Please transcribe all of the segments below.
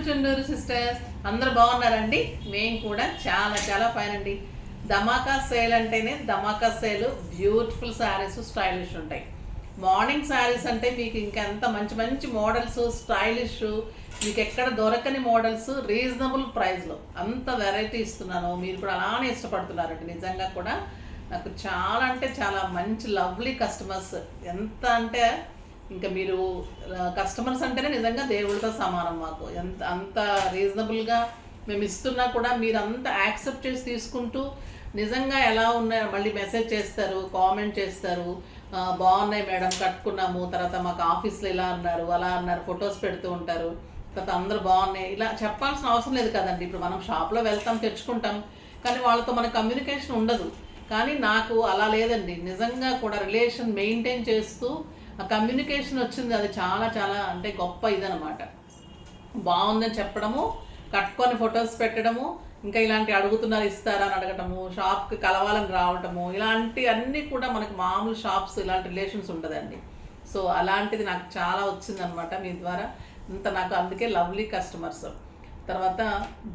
Chunduru sisters, అందరూ బాగున్నారండి? మేము కూడా చాలా చాలా ఫైన్ అండి. ధమాకా సేల్ అంటేనే ధమాకా సేల్. బ్యూటిఫుల్ శారీస్, స్టైలిష్ ఉంటాయి. మార్నింగ్ శారీస్ అంటే మీకు ఇంకెంత మంచి మంచి మోడల్స్, స్టైలిష్, మీకు ఎక్కడ దొరకని మోడల్స్ రీజనబుల్ ప్రైస్లో అంత వెరైటీ ఇస్తున్నాను. మీరు కూడా అలానే ఇష్టపడుతున్నారండి. నిజంగా కూడా నాకు చాలా అంటే చాలా మంచి లవ్లీ కస్టమర్స్. ఎంత అంటే ఇంకా మీరు కస్టమర్స్ అంటేనే నిజంగా దేవుడితో సమానం. మాకు అంత రీజనబుల్గా మేము ఇస్తున్నా కూడా మీరు అంత యాక్సెప్ట్ చేసి తీసుకుంటూ నిజంగా ఎలా ఉన్నాయో మళ్ళీ మెసేజ్ చేస్తారు, కామెంట్ చేస్తారు. బాగున్నాయి మేడం, కట్టుకున్నాము, తర్వాత మాకు ఆఫీస్లో ఇలా అన్నారు, అలా అన్నారు, ఫొటోస్ పెడుతూ ఉంటారు. తర్వాత అందరూ బాగున్నాయి ఇలా చెప్పాల్సిన అవసరం లేదు కదండి. ఇప్పుడు మనం షాప్లో వెళ్తాం, తెచ్చుకుంటాం, కానీ వాళ్ళతో మన కమ్యూనికేషన్ ఉండదు. కానీ నాకు అలా లేదండి. నిజంగా కూడా రిలేషన్ మెయింటైన్ చేస్తూ ఆ కమ్యూనికేషన్ వచ్చింది. అది చాలా చాలా అంటే గొప్ప ఇదనమాట. బాగుందని చెప్పడము, కట్టుకొని ఫొటోస్ పెట్టడము, ఇంకా ఇలాంటి అడుగుతున్నారు ఇస్తారా అని అడగటము, షాప్కి కలవాలని రావటము, ఇలాంటి అన్నీ కూడా మనకి మామూలు షాప్స్ ఇలాంటి రిలేషన్స్ ఉండదండి. సో అలాంటిది నాకు చాలా వచ్చిందనమాట మీ ద్వారా. ఇంత నాకు అందుకే లవ్లీ కస్టమర్స్. తర్వాత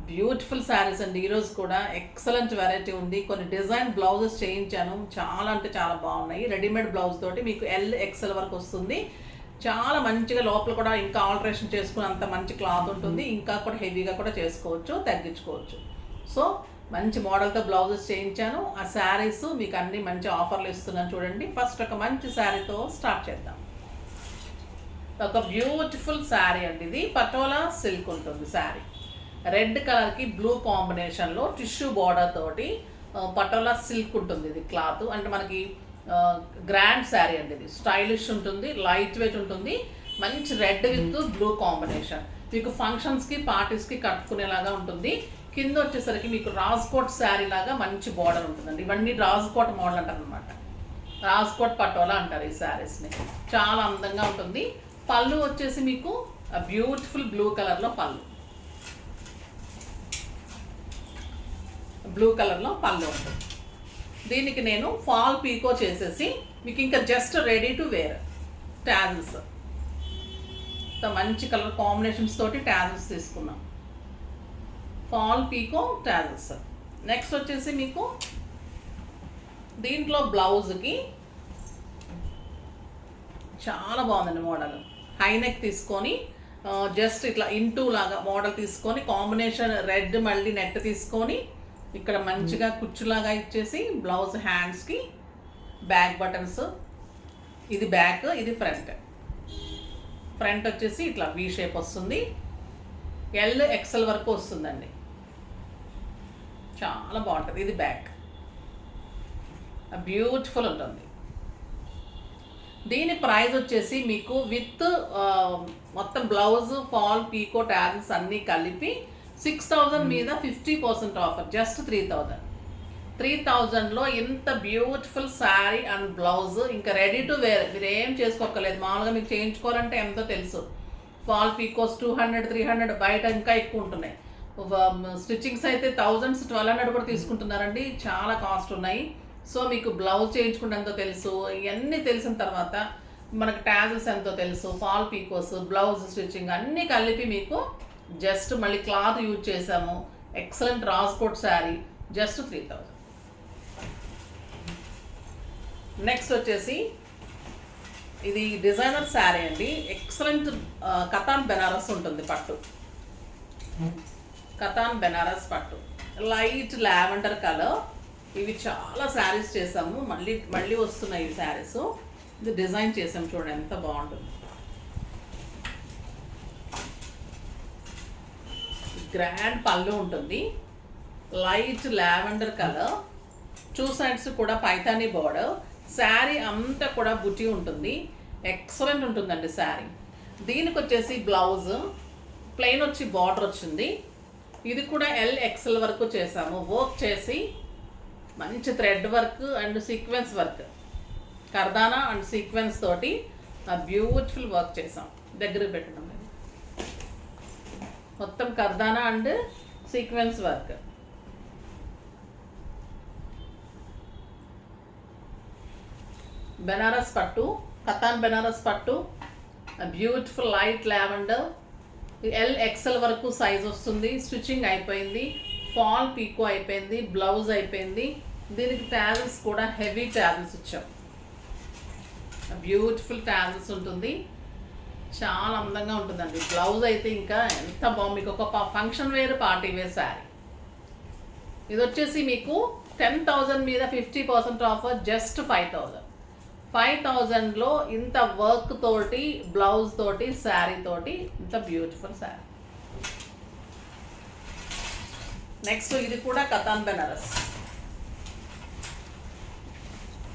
బ్యూటిఫుల్ శారీస్ అండి. ఈరోజు కూడా ఎక్సలెంట్ వెరైటీ ఉంది. కొన్ని డిజైన్ బ్లౌజెస్ చేయించాను, చాలా అంటే చాలా బాగున్నాయి. రెడీమేడ్ బ్లౌజ్ తోటి మీకు LXL వరకు వస్తుంది. చాలా మంచిగా లోపల కూడా ఇంకా ఆల్టరేషన్ చేసుకుని అంత మంచి క్లాత్ ఉంటుంది. ఇంకా కూడా హెవీగా కూడా చేసుకోవచ్చు, తగ్గించుకోవచ్చు. సో మంచి మోడల్తో బ్లౌజెస్ చేయించాను. ఆ శారీస్ మీకు అన్ని మంచి ఆఫర్లు ఇస్తున్నాను చూడండి. ఫస్ట్ ఒక మంచి శారీతో స్టార్ట్ చేద్దాం. ఒక బ్యూటిఫుల్ శారీ అండి. ఇది పటోలా సిల్క్ ఉంటుంది శారీ. రెడ్ కలర్కి బ్లూ కాంబినేషన్లో టిష్యూ బార్డర్ తోటి పటోలా సిల్క్ ఉంటుంది. ఇది క్లాత్ అంటే మనకి గ్రాండ్ శారీ అండి. ఇది స్టైలిష్ ఉంటుంది, లైట్ వెయిట్ ఉంటుంది. మంచి రెడ్ విత్ బ్లూ కాంబినేషన్. మీకు ఫంక్షన్స్కి, పార్టీస్కి కట్టుకునేలాగా ఉంటుంది. కింద వచ్చేసరికి మీకు రాజ్కోట్ శారీ లాగా మంచి బార్డర్ ఉంటుందండి. ఇవన్నీ రాజ్కోట్ మోడల్ అంటారు అనమాట. రాజ్కోట్ పటోలా అంటారు ఈ శారీస్ని. చాలా అందంగా ఉంటుంది. పళ్ళు వచ్చేసి మీకు బ్యూటిఫుల్ బ్లూ కలర్లో పళ్ళు, బ్లూ కలర్లో పళ్ళు ఉంటుంది. దీనికి నేను ఫాల్ పీకో చేసేసి మీకు ఇంకా just ready to wear tassels, మంచి కలర్ కాంబినేషన్స్ తోటి ట్యాజిల్స్ తీసుకున్నాం. Fall picot tassels. నెక్స్ట్ వచ్చేసి మీకు దీంట్లో బ్లౌజ్కి చాలా బాగుందండి మోడల్. హైనెక్ తీసుకొని జస్ట్ ఇట్లా ఇంటూ లాగా మోడల్ తీసుకొని కాంబినేషన్ రెడ్ మళ్ళీ నెట్ తీసుకొని ఇక్కడ మంచిగా కుచ్చులాగా ఇచ్చేసి బ్లౌజ్ హ్యాండ్స్కి బ్యాక్ బటన్స్, ఇది బ్యాక్, ఇది ఫ్రంట్. ఫ్రంట్ వచ్చేసి ఇట్లా V షేప్ వస్తుంది. LXL వరకు వస్తుందండి. చాలా బాగుంటుంది. ఇది బ్యాక్, బ్యూటిఫుల్ ఉంటుంది. దీని ప్రైస్ వచ్చేసి మీకు విత్ మొత్తం బ్లౌజ్, ఫాల్, పీకో, ట్యాజిల్స్ అన్నీ కలిపి 6000 మీద 50% ఆఫర్. జస్ట్ 3000. 3000లో ఇంత బ్యూటిఫుల్ శారీ అండ్ బ్లౌజ్ ఇంకా రెడీ టు వేర్. మీరు ఏం చేసుకోక్కర్లేదు. మామూలుగా మీకు చేయించుకోవాలంటే ఎంతో తెలుసు. ఫాల్ పీకోస్ 200, 300, బయట ఇంకా ఎక్కువ ఉంటున్నాయి. స్టిచ్చింగ్స్ అయితే 1000s, 1200 కూడా తీసుకుంటున్నారండి. చాలా కాస్ట్ ఉన్నాయి. సో మీకు బ్లౌజ్ చేయించుకుంటే ఎంతో తెలుసు. ఇవన్నీ తెలిసిన తర్వాత మనకు ట్యాజిల్స్ ఎంతో తెలుసు, ఫాల్ పీకోస్, బ్లౌజ్ స్టిచ్చింగ్ అన్నీ కలిపి మీకు జస్ట్ మళ్ళీ క్లాత్ యూజ్ చేసాము. Excellent Rajkot sari, just 3000. Next వచ్చేసి ఇది డిజైనర్ శారీ అండి. ఎక్సలెంట్ కతాన్ బెనారస్ ఉంటుంది పట్టు. కతాన్ బెనారస్ పట్టు, లైట్ లావెండర్ కలర్. ఇవి చాలా శారీస్ చేసాము, మళ్ళీ వస్తున్నాయి ఈ శారీస్. ఇది డిజైన్ చేసాము చూడండి, ఎంత బాగుంటుంది. గ్రాండ్ పళ్ళు ఉంటుంది, లైట్ లావెండర్ కలర్. 2 సైడ్స్ కూడా పైతానీ బార్డర్. శారీ అంతా కూడా బుటీ ఉంటుంది. ఎక్సలెంట్ ఉంటుందండి శారీ. దీనికి వచ్చేసి బ్లౌజ్ ప్లెయిన్ వచ్చి బార్డర్ వచ్చింది. ఇది కూడా LXL వరకు చేసాము. వర్క్ చేసి మంచి thread work and sequence work, కర్దానా అండ్ సీక్వెన్స్ తోటి బ్యూటిఫుల్ వర్క్ చేసాం. దగ్గరికి పెట్టడం మొత్తం కర్దానా అండ్ సీక్వెన్స్ వర్క్. బెనారస్ పట్టు, కతాన్ బెనారస్ పట్టు, బ్యూటిఫుల్ లైట్ లావెండర్ ఎక్సెల్ వరకు సైజ్ వస్తుంది. స్టిచ్చింగ్ అయిపోయింది, ఫాల్ పీకో అయిపోయింది, బ్లౌజ్ అయిపోయింది. దీనికి ట్యాజల్స్ కూడా హెవీ ట్యాజల్స్ ఇచ్చాం. బ్యూటిఫుల్ ట్యాజల్స్ ఉంటుంది, చాలా అందంగా ఉంటుందండి. బ్లౌజ్ అయితే ఇంకా ఎంత బాగుంది, మీకు ఒక function wear party wear sari. ఇది వచ్చేసి మీకు 10,000 మీద 50% ఆఫర్, జస్ట్ 5,000. 5,000లో ఇంత వర్క్ తోటి, బ్లౌజ్ తోటి, శారీ తోటి ఇంత బ్యూటిఫుల్ శారీ. నెక్స్ట్ ఇది కూడా కతాన్ బెనారస్.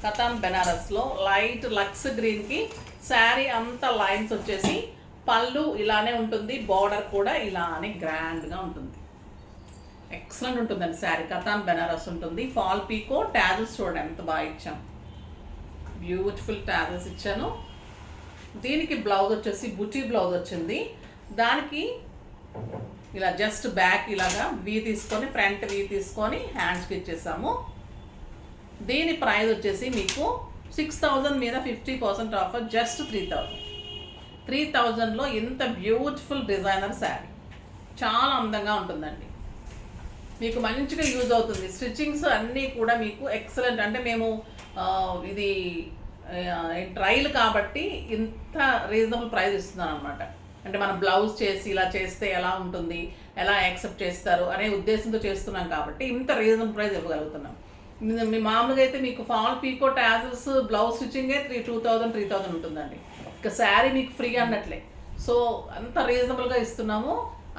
కతాన్ బెనారస్లో లైట్ లక్స్ గ్రీన్కి శారీ అంతా లైన్స్ వచ్చేసి, పళ్ళు ఇలానే ఉంటుంది, బార్డర్ కూడా ఇలానే గ్రాండ్గా ఉంటుంది. ఎక్సలెంట్ ఉంటుందండి శారీ. కతాన్ బెనారస్ ఉంటుంది, ఫాల్ పీకో, ట్యాజల్స్ చూడండి ఎంత బాగా ఇచ్చాం. బ్యూటిఫుల్ ట్యాజల్స్ ఇచ్చాను. దీనికి బ్లౌజ్ వచ్చేసి బుటీ బ్లౌజ్ వచ్చింది. దానికి ఇలా జస్ట్ బ్యాక్ ఇలాగా వీ తీసుకొని, ఫ్రంట్ వీ తీసుకొని హ్యాండ్స్కి ఇచ్చేసాము. దీని ప్రైస్ వచ్చేసి మీకు 6,000 మీద 50% ఆఫర్, జస్ట్ 3,000. 3,000లో ఇంత బ్యూటిఫుల్ డిజైనర్ శారీ చాలా అందంగా ఉంటుందండి. మీకు మంచిగా యూజ్ అవుతుంది. స్టిచ్చింగ్స్ అన్నీ కూడా మీకు ఎక్సలెంట్. అంటే మేము ఇది ట్రైల్ కాబట్టి ఇంత రీజనబుల్ ప్రైస్ ఇస్తున్నాను అనమాట. అంటే మనం బ్లౌజ్ చేసి ఇలా చేస్తే ఎలా ఉంటుంది, ఎలా యాక్సెప్ట్ చేస్తారు అనే ఉద్దేశంతో చేస్తున్నాం కాబట్టి ఇంత రీజనబుల్ ప్రైస్ ఇవ్వగలుగుతున్నాం. మీ మామూలుగా అయితే మీకు ఫాల్ పీకో, ట్యాజల్స్, బ్లౌజ్ స్టిచ్చింగే 2,000-3,000 ఉంటుందండి. ఇక శారీ మీకు ఫ్రీ అన్నట్లే. సో అంత రీజనబుల్గా ఇస్తున్నాము,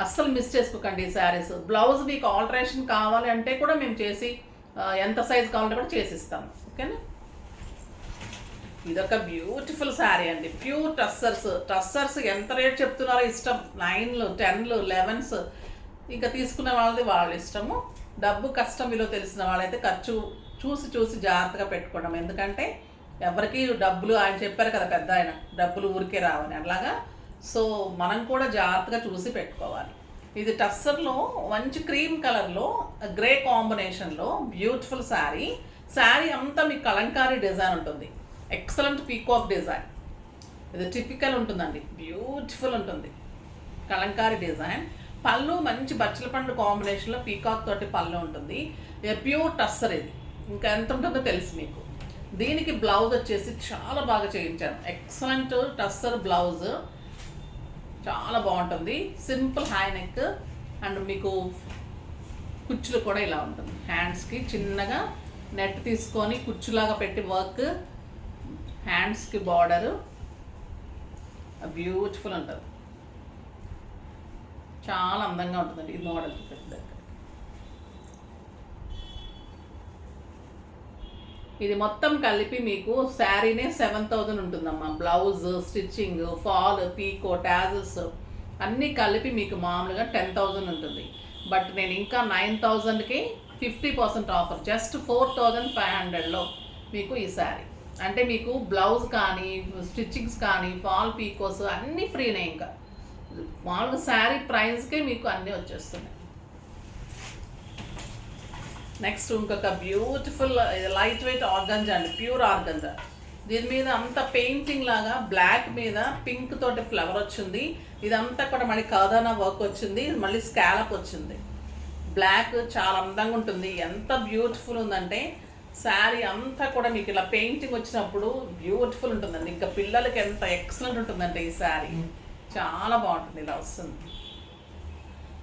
అస్సలు మిస్ చేసుకోకండి ఈ శారీస్. బ్లౌజ్ మీకు ఆల్టరేషన్ కావాలి అంటే కూడా మేము చేసి, ఎంత సైజ్ కావాలంటే కూడా చేసిస్తాము. ఓకేనా. ఇదొక బ్యూటిఫుల్ శారీ అండి, ప్యూర్ టస్సర్స్. టస్సర్స్ ఎంత రేట్ చెప్తున్నారో ఇష్టం, 9లు, 10లు, 11s. ఇంకా తీసుకున్న వాళ్ళది వాళ్ళ ఇష్టము. డబ్బు కష్టం విలువ తెలిసిన వాళ్ళైతే ఖర్చు చూసి జాగ్రత్తగా పెట్టుకోవడం. ఎందుకంటే ఎవరికి డబ్బులు, ఆయన చెప్పారు కదా పెద్ద ఆయన, డబ్బులు ఊరికే రావని, అలాగా. సో మనం కూడా జాగ్రత్తగా చూసి పెట్టుకోవాలి. ఇది టస్సర్లో మంచి క్రీమ్ కలర్లో గ్రే కాంబినేషన్లో బ్యూటిఫుల్ శారీ. శారీ అంతా మీకు కలంకారీ డిజైన్ ఉంటుంది, ఎక్సలెంట్ పీకాక్ డిజైన్. ఇది టిపికల్ ఉంటుందండి, బ్యూటిఫుల్ ఉంటుంది కలంకారీ డిజైన్. పళ్ళు మంచి బచ్చల పండు కాంబినేషన్లో పీకాక్ తోటి పళ్ళు ఉంటుంది. ప్యూర్ టస్సర్ ఇది, ఇంకా ఎంత ఉంటుందో తెలుసు మీకు. దీనికి బ్లౌజ్ వచ్చేసి చాలా బాగా చేయించాను, ఎక్సలెంట్ టస్సర్ బ్లౌజ్, చాలా బాగుంటుంది. సింపుల్ హై నెక్ అండ్ మీకు కుచ్చులు కూడా ఇలా ఉంటుంది. హ్యాండ్స్కి చిన్నగా నెట్ తీసుకొని కుచ్చులాగా పెట్టి వర్క్, హ్యాండ్స్కి బార్డరు బ్యూటిఫుల్ ఉంటుంది, చాలా అందంగా ఉంటుందండి. ఈ మోడల్ పెద్ద ఇది మొత్తం కలిపి మీకు శారీనే 7,000 ఉంటుందమ్మా. బ్లౌజ్, స్టిచ్చింగ్, ఫాల్, పీకో, ట్యాజల్స్ అన్నీ కలిపి మీకు మామూలుగా 10,000 ఉంటుంది. బట్ నేను ఇంకా 9,000కి 50% ఆఫర్, జస్ట్ 4,500లో మీకు ఈ శారీ. అంటే మీకు బ్లౌజ్ కానీ, స్టిచ్చింగ్స్ కానీ, ఫాల్, పీకోస్ అన్నీ ఫ్రీనే. ఇంకా మామూలుగా శారీ ప్రైస్కే మీకు అన్నీ వచ్చేస్తున్నాయి. నెక్స్ట్ ఇంకొక బ్యూటిఫుల్ లైట్ వెయిట్ ఆర్గంజా అండి, ప్యూర్ ఆర్గంజా. దీని మీద అంతా పెయింటింగ్ లాగా బ్లాక్ మీద పింక్ తోటి ఫ్లవర్ వచ్చింది. ఇదంతా కూడా మళ్ళీ కాదానా వర్క్ వచ్చింది, మళ్ళీ స్కాలప్ వచ్చింది. బ్లాక్ చాలా అందంగా ఉంటుంది, ఎంత బ్యూటిఫుల్ ఉందంటే శారీ అంతా కూడా మీకు ఇలా పెయింటింగ్ వచ్చినప్పుడు బ్యూటిఫుల్ ఉంటుందండి. ఇంకా పిల్లలకి ఎంత ఎక్సలెంట్ ఉంటుందంటే ఈ శారీ చాలా బాగుంటుంది, ఇలా వస్తుంది.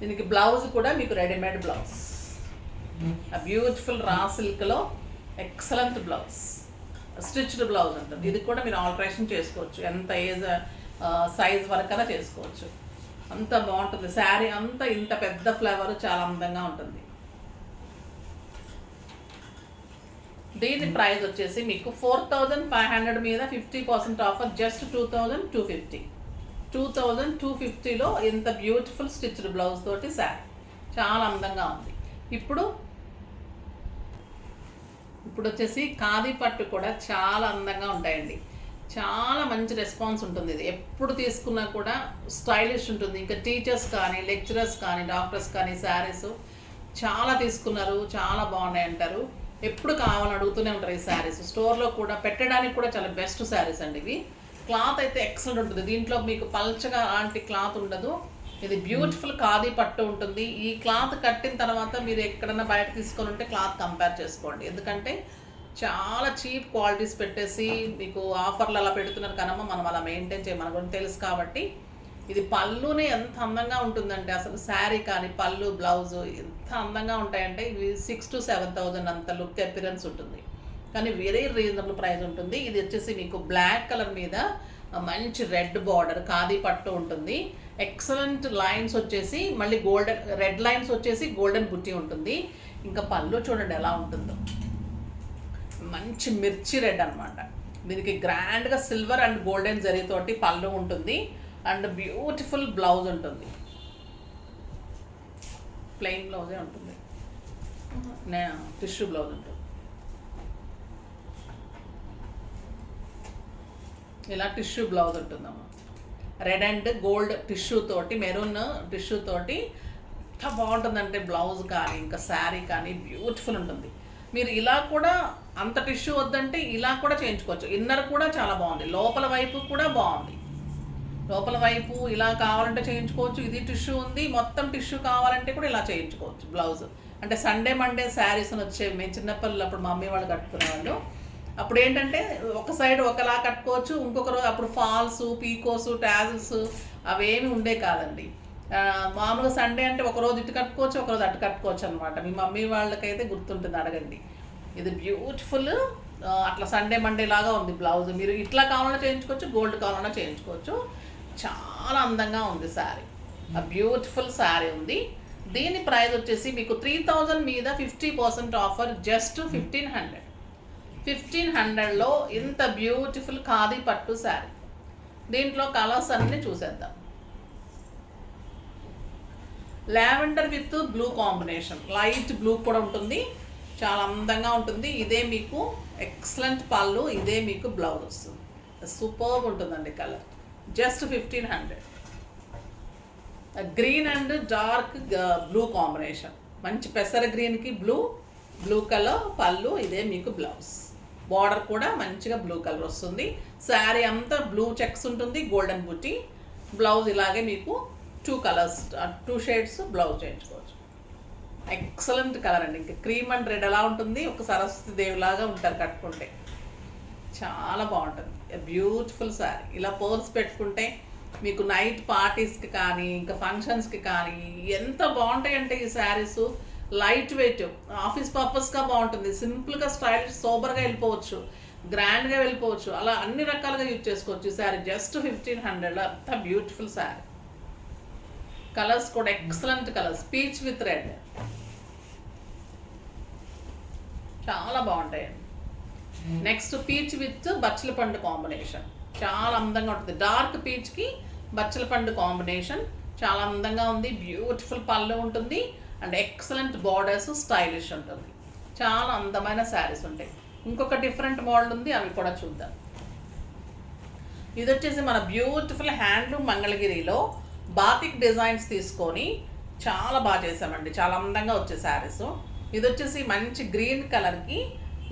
దీనికి బ్లౌజ్ కూడా మీకు రెడీమేడ్ బ్లౌజ్, బ్యూటిఫుల్ రా సిల్క్లో ఎక్సలెంట్ బ్లౌజ్, స్టిచ్డ్ బ్లౌజ్ ఉంటుంది. ఇది కూడా మీరు ఆల్టరేషన్ చేసుకోవచ్చు, ఎంత ఏజ్ సైజ్ వరకు అలా చేసుకోవచ్చు. అంత బాగుంటుంది శారీ అంతా. ఇంత పెద్ద ఫ్లవర్ చాలా అందంగా ఉంటుంది. దీని ప్రైస్ వచ్చేసి మీకు 4,500 మీద 50% ఆఫర్, జస్ట్ 2,250. 2,250లో ఇంత బ్యూటిఫుల్ స్టిచ్డ్ బ్లౌజ్ తోటి శారీ చాలా అందంగా ఉంది. ఇప్పుడు వచ్చేసి ఖాదీ పట్టు కూడా చాలా అందంగా ఉంటాయండి, చాలా మంచి రెస్పాన్స్ ఉంటుంది. ఇది ఎప్పుడు తీసుకున్నా కూడా స్టైలిష్ ఉంటుంది. ఇంకా టీచర్స్ కానీ, లెక్చరర్స్ కానీ, డాక్టర్స్ కానీ శారీస్ చాలా తీసుకున్నారు, చాలా బాగున్నాయి అంటారు. ఎప్పుడు కావాలని అడుగుతూనే ఉంటారు ఈ శారీస్. స్టోర్లో కూడా పెట్టడానికి కూడా చాలా బెస్ట్ శారీస్ అండి ఇవి. క్లాత్ అయితే ఎక్సలెంట్ ఉంటుంది. దీంట్లో మీకు పల్చగా అలాంటి క్లాత్ ఉండదు, ఇది బ్యూటిఫుల్ ఖాదీ పట్టు ఉంటుంది. ఈ క్లాత్ కట్టిన తర్వాత మీరు ఎక్కడన్నా బయట తీసుకొని ఉంటే క్లాత్ కంపేర్ చేసుకోండి. ఎందుకంటే చాలా చీప్ క్వాలిటీస్ పెట్టేసి మీకు ఆఫర్లు అలా పెడుతున్నారు కనమ్మ, మనం అలా మెయింటైన్ చేయ మన గురించి తెలుసు కాబట్టి. ఇది పళ్ళునే ఎంత అందంగా ఉంటుందంటే అసలు శారీ కానీ పళ్ళు బ్లౌజ్ ఎంత అందంగా ఉంటాయంటే ఇవి 6,000 to 7,000 అంత లుక్ అపిరెన్స్ ఉంటుంది. కానీ వెరీ రీజనబుల్ ప్రైస్ ఉంటుంది. ఇది వచ్చేసి మీకు బ్లాక్ కలర్ మీద మంచి రెడ్ బార్డర్ ఖాదీ పట్టు ఉంటుంది. ఎక్సలెంట్ లైన్స్ వచ్చేసి మళ్ళీ గోల్డెన్ రెడ్ లైన్స్ వచ్చేసి గోల్డెన్ బుట్టి ఉంటుంది. ఇంకా పళ్ళు చూడండి ఎలా ఉంటుందో, మంచి మిర్చి రెడ్ అనమాట. దీనికి గ్రాండ్గా సిల్వర్ అండ్ గోల్డెన్ జరీతోటి పళ్ళు ఉంటుంది అండ్ బ్యూటిఫుల్ బ్లౌజ్ ఉంటుంది. ప్లెయిన్ బ్లౌజే ఉంటుంది, టిష్యూ బ్లౌజ్ ఉంటుంది. ఇలా టిష్యూ బ్లౌజ్ ఉంటుందమ్మా. రెడ్ అండ్ గోల్డ్ టిష్యూ తోటి, మెరూన్ టిష్యూ తోటి ఎంత బాగుంటుందంటే బ్లౌజ్ కానీ ఇంకా శారీ కానీ బ్యూటిఫుల్ ఉంటుంది. మీరు ఇలా కూడా అంత టిష్యూ వద్దంటే ఇలా కూడా చేయించుకోవచ్చు. ఇన్నర్ కూడా చాలా బాగుంది, లోపల వైపు కూడా బాగుంది. లోపల వైపు ఇలా కావాలంటే చేయించుకోవచ్చు. ఇది టిష్యూ ఉంది, మొత్తం టిష్యూ కావాలంటే కూడా ఇలా చేయించుకోవచ్చు బ్లౌజ్. అంటే సండే మండే శారీస్ అని వచ్చేవి, మేము చిన్నపిల్లలు అప్పుడు మమ్మీ వాళ్ళు కట్టుకునేవాళ్ళు. అప్పుడు ఏంటంటే ఒక సైడ్ ఒకలా కట్టుకోవచ్చు, ఇంకొక రోజు అప్పుడు ఫాల్స్ పీకోస్ టాజిల్స్ అవేమి ఉండే కాదండి. మామూలుగా సండే అంటే ఒకరోజు ఇటు కట్టుకోవచ్చు, ఒకరోజు అటు కట్టుకోవచ్చు అనమాట. మీ మమ్మీ వాళ్ళకైతే గుర్తుంటుంది, అడగండి. ఇది బ్యూటిఫుల్ అట్లా సండే మండే లాగా ఉంది బ్లౌజ్. మీరు ఇట్లా కావాలన్నా చేయించుకోవచ్చు, గోల్డ్ కావాలన్నా చేయించుకోవచ్చు. చాలా అందంగా ఉంది శారీ, బ్యూటిఫుల్ శారీ ఉంది. దీని ప్రైస్ వచ్చేసి మీకు 3,000 మీద 50% ఆఫర్, జస్ట్ 1,500. 1,500లో ఇంత బ్యూటిఫుల్ ఖాదీ పట్టు శారీ. దీంట్లో కలర్స్ అన్నీ చూసేద్దాం. Lavender with blue combination, light blue కూడా ఉంటుంది, చాలా అందంగా ఉంటుంది. ఇదే మీకు ఎక్సలెంట్ పళ్ళు, ఇదే మీకు బ్లౌజ్ వస్తుంది. సూపర్గా ఉంటుందండి colour, just 1,500. Green and dark blue combination, మంచి పెసర గ్రీన్కి బ్లూ కలర్ పళ్ళు, ఇదే మీకు బ్లౌజ్. బార్డర్ కూడా మంచిగా బ్లూ కలర్ వస్తుంది. శారీ అంతా బ్లూ చెక్స్ ఉంటుంది, గోల్డెన్ బుట్టి. బ్లౌజ్ ఇలాగే మీకు 2 కలర్స్ 2 షేడ్స్ బ్లౌజ్ చేయించుకోవచ్చు. ఎక్సలెంట్ కలర్ అండి. ఇంకా క్రీమ్ అండ్ రెడ్ ఎలా ఉంటుంది, ఒక సరస్వతి దేవిలాగా ఉంటారు కట్టుకుంటే, చాలా బాగుంటుంది. బ్యూటిఫుల్ శారీ. ఇలా పర్ల్స్ పెట్టుకుంటే మీకు నైట్ పార్టీస్కి కానీ ఇంకా ఫంక్షన్స్కి కానీ ఎంత బాగుంటాయి అంటే ఈ శారీస్. లైట్ వెయిట్, ఆఫీస్ పర్పస్గా బాగుంటుంది, సింపుల్గా స్టైలిష్ సోబర్గా వెళ్ళిపోవచ్చు, గ్రాండ్గా వెళ్ళిపోవచ్చు, అలా అన్ని రకాలుగా యూజ్ చేసుకోవచ్చు. ఈ శారీ జస్ట్ 1,500లో అంత బ్యూటిఫుల్ శారీ. కలర్స్ కూడా excellent colours, peach with red, చాలా బాగుంటాయండి. నెక్స్ట్ పీచ్ విత్ బచ్చల పండు కాంబినేషన్, చాలా అందంగా ఉంటుంది. డార్క్ పీచ్కి బచ్చల పండు కాంబినేషన్ చాలా అందంగా ఉంది. బ్యూటిఫుల్ పళ్ళు ఉంటుంది అండ్ ఎక్సలెంట్ బార్డర్స్, స్టైలిష్ ఉంటుంది. చాలా అందమైన శారీస్ ఉంటాయి. ఇంకొక డిఫరెంట్ మోడల్ ఉంది, అవి కూడా చూద్దాం. ఇది వచ్చేసి మన బ్యూటిఫుల్ హ్యాండ్లూమ్ మంగళగిరిలో బాతిక్ డిజైన్స్ తీసుకొని చాలా బాగా చేసామండి, చాలా అందంగా వచ్చే శారీస్. ఇది వచ్చేసి మంచి గ్రీన్ కలర్కి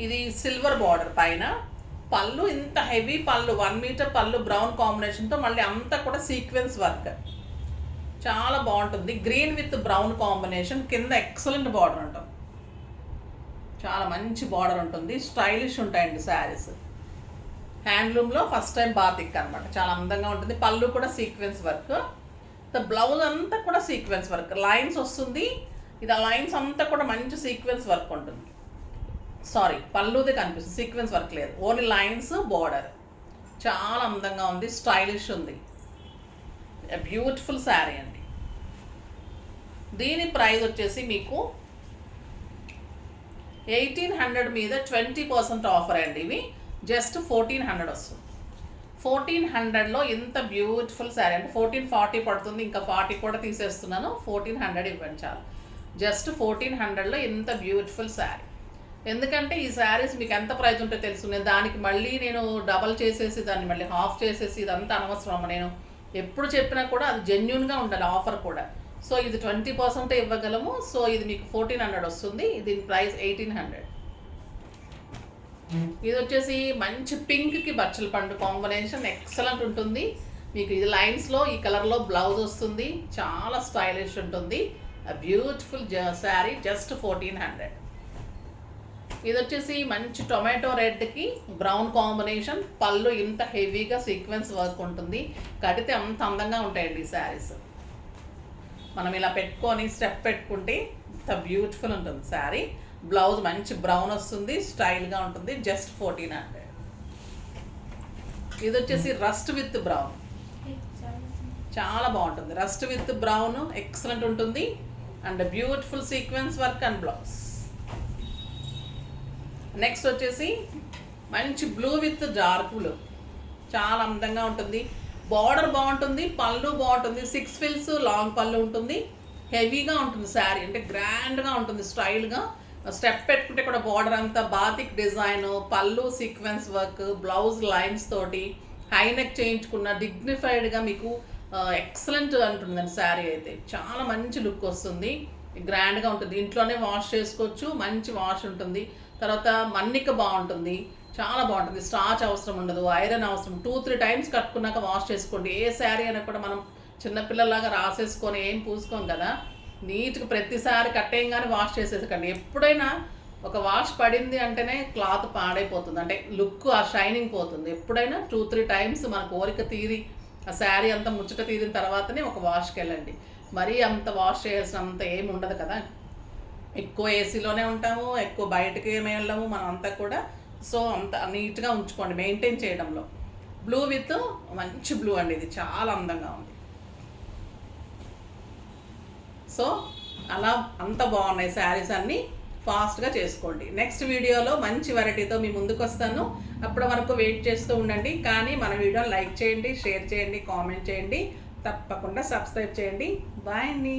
ఇది సిల్వర్ బార్డర్ పైన పళ్ళు, ఇంత హెవీ పళ్ళు, 1 మీటర్ పళ్ళు బ్రౌన్ కాంబినేషన్తో, మళ్ళీ అంతా కూడా సీక్వెన్స్ వర్క్, చాలా బాగుంటుంది. గ్రీన్ విత్ బ్రౌన్ కాంబినేషన్, కింద ఎక్సలెంట్ బార్డర్ ఉంటుంది, చాలా మంచి బార్డర్ ఉంటుంది. స్టైలిష్ ఉంటాయండి శారీస్. హ్యాండ్లూమ్లో ఫస్ట్ టైం బాతిక్ అనమాట, చాలా అందంగా ఉంటుంది. పళ్ళు కూడా సీక్వెన్స్ వర్క్, బ్లౌజ్ అంతా కూడా సీక్వెన్స్ వర్క్, లైన్స్ వస్తుంది. ఇది ఆ లైన్స్ అంతా కూడా మంచి సీక్వెన్స్ వర్క్ ఉంటుంది. సారీ, పళ్ళుదే కనిపిస్తుంది, సీక్వెన్స్ వర్క్ లేదు, ఓన్లీ లైన్స్ బార్డర్. చాలా అందంగా ఉంది, స్టైలిష్ ఉంది, బ్యూటిఫుల్ శారీ అండి. దీని ప్రైస్ వచ్చేసి మీకు 1,800 మీద 20% ఆఫర్ అండి. ఇవి జస్ట్ 1,400 వస్తుంది. 1,400లో ఇంత బ్యూటిఫుల్ శారీ, అంటే 1,440 పడుతుంది, ఇంకా 40 కూడా తీసేస్తున్నాను. 1,400 ఇవ్వండి చాలు, జస్ట్ 1,400లో ఇంత బ్యూటిఫుల్ శారీ. ఎందుకంటే ఈ శారీస్ మీకు ఎంత ప్రైస్ ఉంటే తెలుసు, నేను దానికి మళ్ళీ నేను డబల్ చేసేసి దాన్ని మళ్ళీ హాఫ్ చేసేసి ఇదంతా అనవసరం. నేను ఎప్పుడు చెప్పినా కూడా అది జెన్యున్గా ఉండాలి, ఆఫర్ కూడా. సో ఇది 20% ఇవ్వగలము. సో ఇది మీకు 1,400 వస్తుంది, దీని ప్రైస్ 1,800. ఇది వచ్చేసి మంచి పింక్కి బచ్చల పండు కాంబినేషన్, ఎక్సలెంట్ ఉంటుంది. మీకు ఇది లైన్స్లో ఈ కలర్లో బ్లౌజ్ వస్తుంది, చాలా స్టైలిష్ ఉంటుంది. Beautiful sari, just 1400. ఇది వచ్చేసి మంచి టొమాటో రెడ్కి బ్రౌన్ కాంబినేషన్. పళ్ళు ఇంత హెవీగా సీక్వెన్స్ వర్క్ ఉంటుంది, కడితే అంత అందంగా ఉంటాయండి ఈ శారీస్. మనం ఇలా పెట్టుకొని స్టెప్ పెట్టుకుంటే ఇంత బ్యూటిఫుల్ ఉంటుంది శారీ. బ్లౌజ్ మంచి బ్రౌన్ వస్తుంది, స్టైల్గా ఉంటుంది, జస్ట్ 1400. ఇది వచ్చేసి రస్ట్ విత్ బ్రౌన్, చాలా బాగుంటుంది. రస్ట్ విత్ బ్రౌన్ ఎక్సలెంట్ ఉంటుంది and beautiful sequence work and blouse. Next వచ్చేసి మంచి బ్లూ విత్ డార్క్ బ్లూ, చాలా అందంగా ఉంటుంది. బార్డర్ బాగుంటుంది, పళ్ళు బాగుంటుంది, 6 ఫిల్స్ లాంగ్ పళ్ళు ఉంటుంది, హెవీగా ఉంటుంది శారీ, అంటే గ్రాండ్గా ఉంటుంది, స్టైల్గా. స్టెప్ పెట్టుకుంటే కూడా బార్డర్ అంతా బాతిక్ డిజైన్, పళ్ళు సీక్వెన్స్ వర్క్, బ్లౌజ్ లైన్స్ తోటి హైనెక్ చేయించుకున్న డిగ్నిఫైడ్గా మీకు ఎక్సలెంట్ అంటుందండి శారీ. అయితే చాలా మంచి లుక్ వస్తుంది, గ్రాండ్గా ఉంటుంది. ఇంట్లోనే వాష్ చేసుకోవచ్చు, మంచి వాష్ ఉంటుంది. తర్వాత మన్నిక బాగుంటుంది, చాలా బాగుంటుంది. స్టార్చ్ అవసరం ఉండదు, ఐరన్ అవసరం. 2-3 టైమ్స్ కట్టుకున్నాక వాష్ చేసుకోండి. ఏ శారీ అయినా కూడా మనం చిన్నపిల్లలాగా రాసేసుకొని ఏం పూసుకోం కదా, నీట్గా ప్రతిసారి కట్టేయంగానే వాష్ చేసేసకండి. ఎప్పుడైనా ఒక వాష్ పడింది అంటేనే క్లాత్ పాడైపోతుంది, అంటే లుక్ ఆ షైనింగ్ పోతుంది. ఎప్పుడైనా 2-3 టైమ్స్ మన కోరిక తీరి ఆ శారీ అంతా ముచ్చట తీరిన తర్వాతనే ఒక వాష్కి వెళ్ళండి. మరీ అంత వాష్ చేయాల్సినంత ఏమి ఉండదు కదా. ఎక్కువ ఏసీలోనే ఉంటాము, ఎక్కువ బయటకి ఏమి వెళ్ళము మనం అంతా కూడా. సో అంత నీట్గా ఉంచుకోండి మెయింటైన్ చేయడంలో. బ్లూ విత్ మంచి బ్లూ అండి, ఇది చాలా అందంగా ఉంది. సో అలా అంత బాగున్నాయి శారీస్ అన్నీ, ఫాస్ట్గా చేసుకోండి. నెక్స్ట్ వీడియోలో మంచి వెరైటీతో మీ ముందుకు వస్తాను. అప్పటి వరకు వెయిట్ చేస్తూ ఉండండి. కానీ మన వీడియోని లైక్ చేయండి, షేర్ చేయండి, కామెంట్ చేయండి, తప్పకుండా సబ్స్క్రైబ్ చేయండి. బాయ్ అండి.